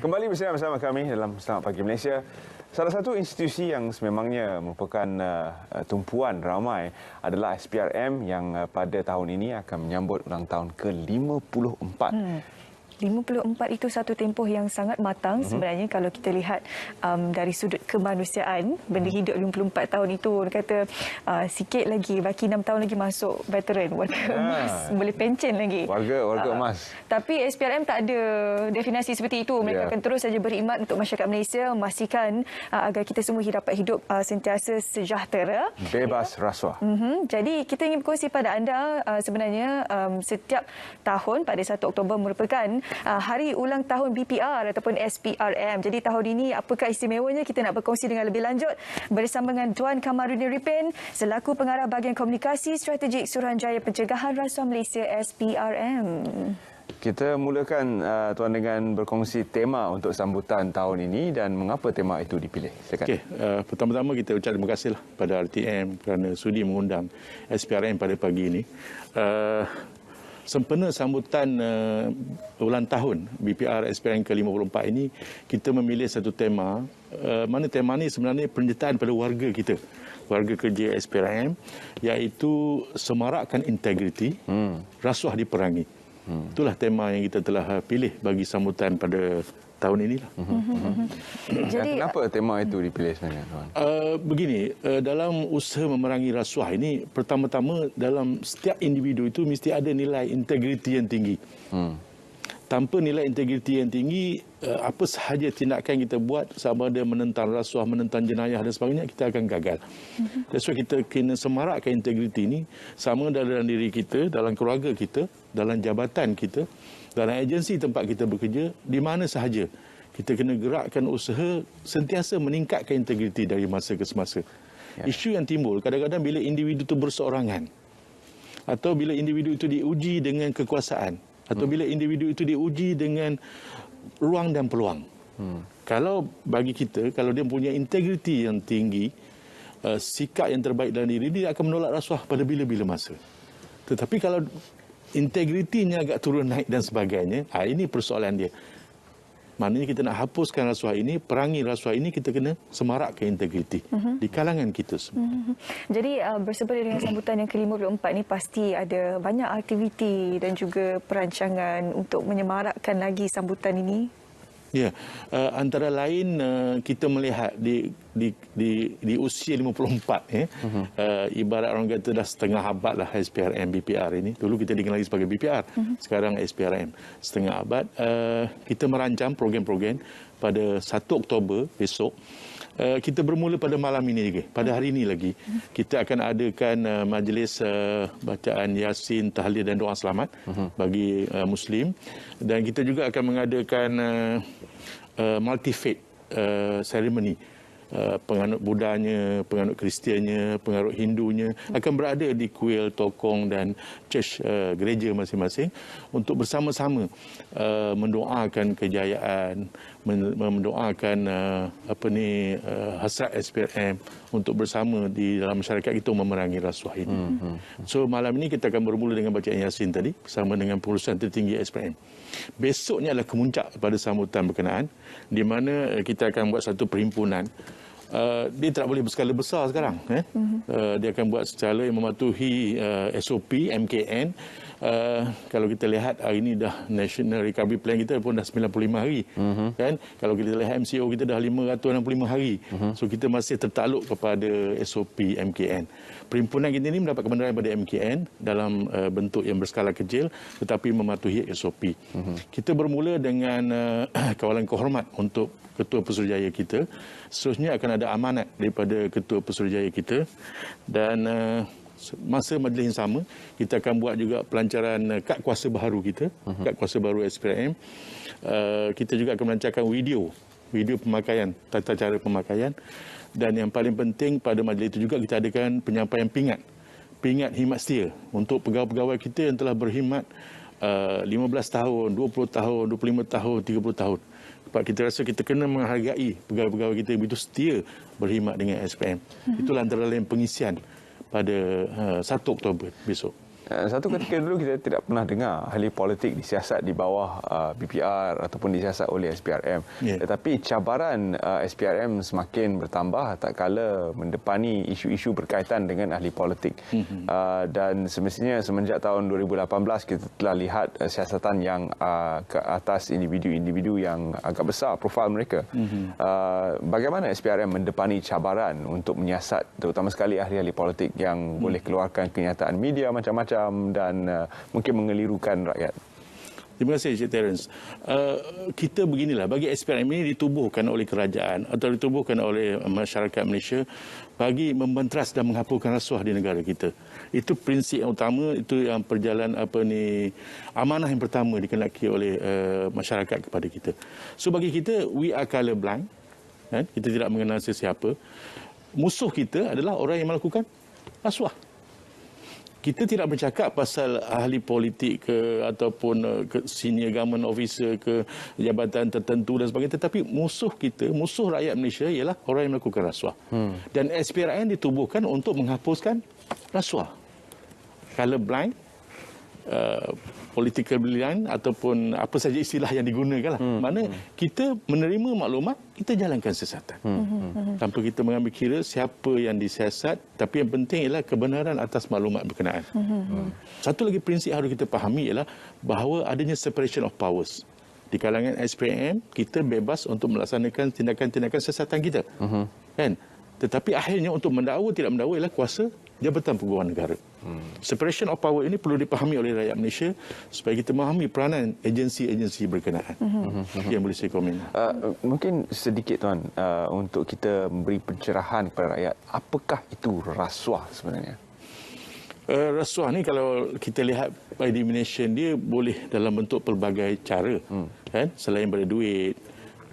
Kembali bersama kami dalam Selamat Pagi Malaysia. Salah satu institusi yang sememangnya merupakan tumpuan ramai adalah SPRM yang pada tahun ini akan menyambut ulang tahun ke-54. 54 itu satu tempoh yang sangat matang sebenarnya kalau kita lihat dari sudut kemanusiaan. Benda hidup 54 tahun itu kata sikit lagi, baki 6 tahun lagi masuk veteran, warga emas, boleh pencen lagi. Warga emas. Tapi SPRM tak ada definisi seperti itu. Mereka akan terus saja berkhidmat untuk masyarakat Malaysia, memastikan agar kita semua dapat hidup sentiasa sejahtera. Bebas rasuah. Jadi kita ingin berkongsi pada anda sebenarnya setiap tahun pada 1 Oktober merupakan hari ulang tahun BPR ataupun SPRM. Jadi tahun ini apakah istimewanya, kita nak berkongsi dengan lebih lanjut bersama dengan Tuan Kamarudin Ripin selaku pengarah bahagian komunikasi strategik Suruhanjaya Pencegahan Rasuah Malaysia SPRM. Kita mulakan Tuan dengan berkongsi tema untuk sambutan tahun ini dan mengapa tema itu dipilih. Okey, pertama-tama kita ucap terima kasihlah pada RTM kerana sudi mengundang SPRM pada pagi ini. Sempena sambutan ulang tahun BPR SPRM ke-54 ini, kita memilih satu tema, mana tema ini sebenarnya penyertaan pada warga kita, warga kerja SPRM, iaitu semarakkan integriti, rasuah diperangi. Itulah tema yang kita telah pilih bagi sambutan pada tahun inilah. Jadi kenapa tema itu dipilih sebenarnya, Tuan? Begini, dalam usaha memerangi rasuah ini, pertama-tama dalam setiap individu itu mesti ada nilai integriti yang tinggi. Tanpa nilai integriti yang tinggi, apa sahaja tindakan kita buat, sama ada menentang rasuah, menentang jenayah dan sebagainya, kita akan gagal. That's why kita kena semarakkan integriti ini, sama dalam diri kita, dalam keluarga kita, dalam jabatan kita, dalam agensi tempat kita bekerja, di mana sahaja. Kita kena gerakkan usaha sentiasa meningkatkan integriti dari masa ke semasa. Isu yang timbul kadang-kadang bila individu itu berseorangan, atau bila individu itu diuji dengan kekuasaan, atau bila individu itu diuji dengan ruang dan peluang. Kalau bagi kita, kalau dia punya integriti yang tinggi, sikap yang terbaik dalam diri, dia akan menolak rasuah pada bila-bila masa. Tetapi kalau integritinya agak turun naik dan sebagainya, ini persoalan dia. Maknanya kita nak hapuskan rasuah ini, perangi rasuah ini, kita kena semarakkan integriti di kalangan kita semua. Jadi bersempena dengan sambutan yang ke-54 ini, pasti ada banyak aktiviti dan juga perancangan untuk menyemarakkan lagi sambutan ini. Ya, antara lain kita melihat di usia 54, ibarat orang kata dah setengah abad lah SPRM BPR ini. Dulu kita dikenali sebagai BPR, sekarang SPRM setengah abad. Kita merancang program-program pada 1 Oktober besok. Kita bermula pada malam ini lagi, pada hari ini lagi. Kita akan adakan majlis bacaan Yasin, tahlil dan doa selamat bagi Muslim. Dan kita juga akan mengadakan multi-faith ceremony. Penganut Budanya, penganut Kristiannya, penganut Hindunya akan berada di kuil, tokong dan church gereja masing-masing untuk bersama-sama mendoakan kejayaan, mendoakan hasrat SPRM untuk bersama di dalam masyarakat itu memerangi rasuah ini. So malam ini kita akan bermula dengan bacaan Yasin tadi bersama dengan pengurusan tertinggi SPRM. Besoknya adalah kemuncak pada sambutan berkenaan, di mana kita akan buat satu perhimpunan. Dia tak boleh berskala besar sekarang. Dia akan buat secara yang mematuhi SOP, MKN. Kalau kita lihat hari ini dah National Recovery Plan kita pun dah 95 hari. Kan? Kalau kita lihat MCO kita dah 565 hari. So kita masih tertakluk kepada SOP, MKN. Perhimpunan kita ini mendapat kebenaran daripada MKN dalam bentuk yang berskala kecil tetapi mematuhi SOP. Kita bermula dengan kawalan kehormat untuk Ketua Pesuruhjaya kita. Seterusnya akan ada amanat daripada Ketua Pesuruhjaya kita. Dan masa majlis yang sama, kita akan buat juga pelancaran kad kuasa baru kita, kad kuasa baru SPRM. Kita juga akan melancarkan video pemakaian, tata cara pemakaian. Dan yang paling penting pada majlis itu juga kita adakan penyampaian pingat khidmat setia untuk pegawai-pegawai kita yang telah berkhidmat 15 tahun, 20 tahun, 25 tahun, 30 tahun. Sebab kita rasa kita kena menghargai pegawai-pegawai kita yang begitu setia berkhidmat dengan SPM. Itulah antara lain pengisian pada 1 Oktober besok. Satu ketika dulu kita tidak pernah dengar ahli politik disiasat di bawah BPR ataupun disiasat oleh SPRM. Tetapi cabaran SPRM semakin bertambah tak kala mendepani isu-isu berkaitan dengan ahli politik. Dan semestinya semenjak tahun 2018 kita telah lihat siasatan yang ke atas individu-individu yang agak besar profil mereka. Bagaimana SPRM mendepani cabaran untuk menyiasat terutama sekali ahli-ahli politik yang boleh keluarkan kenyataan media macam-macam dan mungkin mengelirukan rakyat? Terima kasih Cik Terence. Kita beginilah, bagi SPRM ini ditubuhkan oleh kerajaan atau ditubuhkan oleh masyarakat Malaysia bagi membantras dan menghapuskan rasuah di negara kita. Itu prinsip yang utama, itu yang perjalanan amanah yang pertama dikenaki oleh masyarakat kepada kita. So bagi kita, we are colour blind. Kita tidak mengenal sesiapa. Musuh kita adalah orang yang melakukan rasuah. Kita tidak bercakap pasal ahli politik ke ataupun senior government officer ke jabatan tertentu dan sebagainya, tetapi musuh kita, musuh rakyat Malaysia ialah orang yang melakukan rasuah. Dan SPRM ditubuhkan untuk menghapuskan rasuah. Colour blind, political blind ataupun apa saja istilah yang digunakan lah. Mana kita menerima maklumat, kita jalankan siasatan. Tanpa kita mengambil kira siapa yang disiasat, tapi yang penting ialah kebenaran atas maklumat berkenaan. Satu lagi prinsip harus kita fahami ialah bahawa adanya separation of powers. Di kalangan SPRM, kita bebas untuk melaksanakan tindakan-tindakan siasatan kita. Kan? Tetapi akhirnya untuk mendakwa tidak mendakwa ialah kuasa Jabatan Peguam Negara. Separation of power ini perlu dipahami oleh rakyat Malaysia supaya kita memahami peranan agensi-agensi berkenaan. Yang boleh saya komen. Mungkin sedikit Tuan untuk kita memberi pencerahan kepada rakyat. Apakah itu rasuah sebenarnya? Rasuah ni kalau kita lihat by definition dia boleh dalam bentuk pelbagai cara. Kan? Selain daripada duit,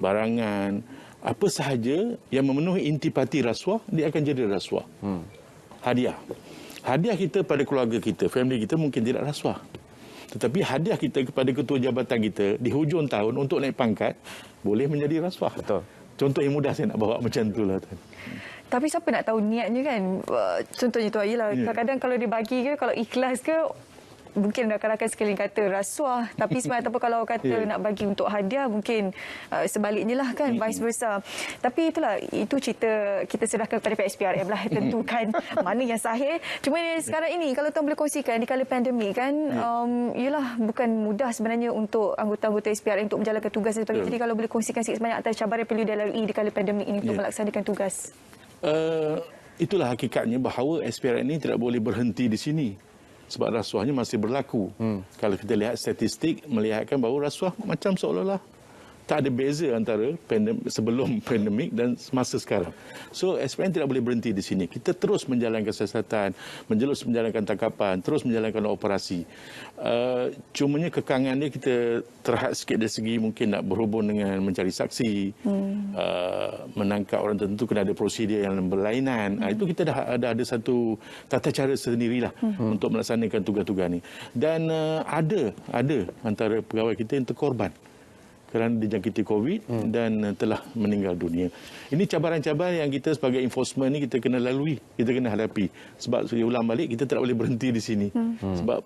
barangan, apa sahaja yang memenuhi intipati rasuah, dia akan jadi rasuah. Hadiah. Hadiah kita pada keluarga kita, family kita mungkin tidak rasuah. Tetapi hadiah kita kepada ketua jabatan kita di hujung tahun untuk naik pangkat, boleh menjadi rasuah. Betul. Contoh yang mudah saya nak bawa macam itulah. Tapi siapa nak tahu niatnya kan? Contohnya tu ialah kadang-kadang kalau dia bagi ke, kalau ikhlas ke, mungkin rakan-rakan sekeliling kata rasuah, tapi sebenarnya ataupun kalau kata nak bagi untuk hadiah, mungkin sebaliknya lah kan, vice versa. Tapi itulah, itu cerita kita serahkan kepada PSPRM lah tentukan mana yang sahih. Cuma sekarang ini kalau tuan boleh kongsikan di kala pandemik kan, ialah bukan mudah sebenarnya untuk anggota-anggota SPRM untuk menjalankan tugas dan sebagainya. Jadi kalau boleh kongsikan sikit sebanyak atas cabaran PLUDLRE di kala pandemik ini untuk melaksanakan tugas. Itulah hakikatnya bahawa SPRM ini tidak boleh berhenti di sini. Sebab rasuahnya masih berlaku. Kalau kita lihat statistik, melihatkan bahawa rasuah macam seolah-olah tak ada beza antara sebelum pandemik dan semasa sekarang. So, SPRM tidak boleh berhenti di sini. Kita terus menjalankan siasatan, menjalankan tangkapan, terus menjalankan operasi. Cumanya kekangan dia kita terhad sikit dari segi mungkin nak berhubung dengan mencari saksi, menangkap orang tertentu kena ada prosedur yang berlainan. Itu kita dah ada satu tata cara sendirilah untuk melaksanakan tugas-tugas ni. Dan ada antara pegawai kita yang terkorban kerana dijangkiti COVID dan telah meninggal dunia. Ini cabaran-cabaran yang kita sebagai enforcement ni kita kena lalui, kita kena hadapi. Sebab saya ulang balik, kita tak boleh berhenti di sini. Sebab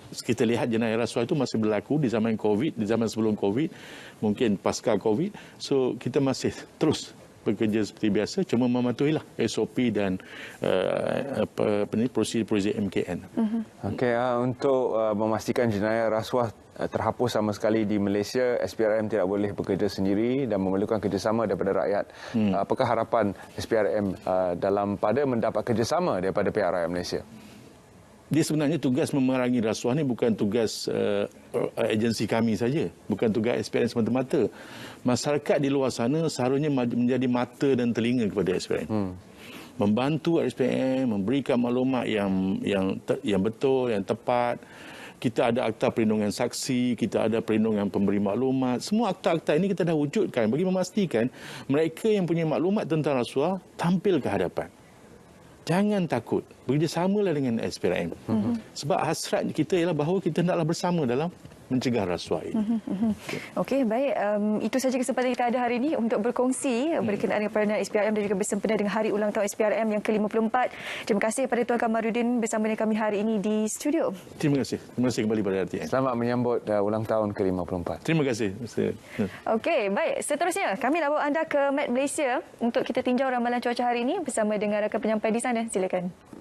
kita lihat jenayah rasuah itu masih berlaku di zaman COVID, di zaman sebelum COVID, mungkin pasca COVID. So kita masih terus bekerja seperti biasa, cuma mematuhilah SOP dan prosedur MKN. Okey, untuk memastikan jenayah rasuah terhapus sama sekali di Malaysia, SPRM tidak boleh bekerja sendiri dan memerlukan kerjasama daripada rakyat. Apakah harapan SPRM dalam pada mendapat kerjasama daripada pihak rakyat Malaysia? Dia sebenarnya tugas memerangi rasuah ni bukan tugas agensi kami saja, bukan tugas SPRM semata-mata. Masyarakat di luar sana seharusnya menjadi mata dan telinga kepada SPRM. Membantu SPRM, memberikan maklumat yang betul, yang tepat. Kita ada akta perlindungan saksi, kita ada perlindungan pemberi maklumat. Semua akta-akta ini kita dah wujudkan bagi memastikan mereka yang punya maklumat tentang rasuah tampil ke hadapan. Jangan takut. Bekerjasamalah dengan SPRM. Sebab hasrat kita ialah bahawa kita hendaklah bersama dalam mencegah rasuah ini. Okey, baik. Itu saja kesempatan kita ada hari ini untuk berkongsi berkenaan dengan peranan SPRM dan juga bersempena dengan hari ulang tahun SPRM yang ke-54. Terima kasih kepada Tuan Kamarudin bersama dengan kami hari ini di studio. Terima kasih. Terima kasih kembali pada RTM. Selamat menyambut ulang tahun ke-54. Terima kasih. Okey, baik. Seterusnya, kami nak bawa anda ke Met Malaysia untuk kita tinjau ramalan cuaca hari ini bersama dengan rakan penyampai di sana. Silakan.